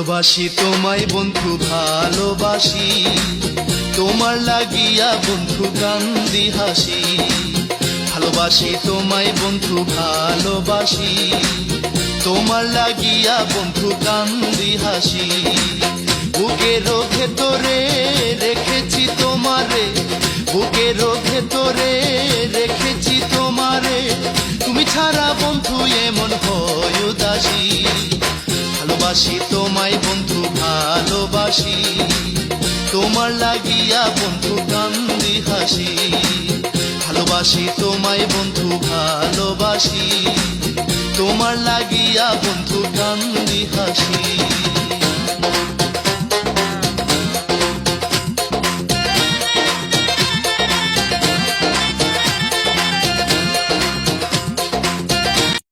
ভালোবাসি তোমায় বন্ধু ভালোবাসি, তোমার লাগিয়া বন্ধু কান্দি হাসি। ভালোবাসি তোমায় বন্ধু ভালোবাসি, তোমার লাগিয়া বন্ধু কান্দি হাসি। বুকের ভেতরে রেখেছি তোমারে, বুকের ভেতরে রেখেছি তোমারে, তুমি ছাড়া বন্ধু এমন হয় উদাসী। ভালোবাসি তোমায় বন্ধু ভালোবাসি, তোমার লাগিয়া বন্ধু কান্দি হাসি। ভালোবাসি তোমায় বন্ধু ভালোবাসি।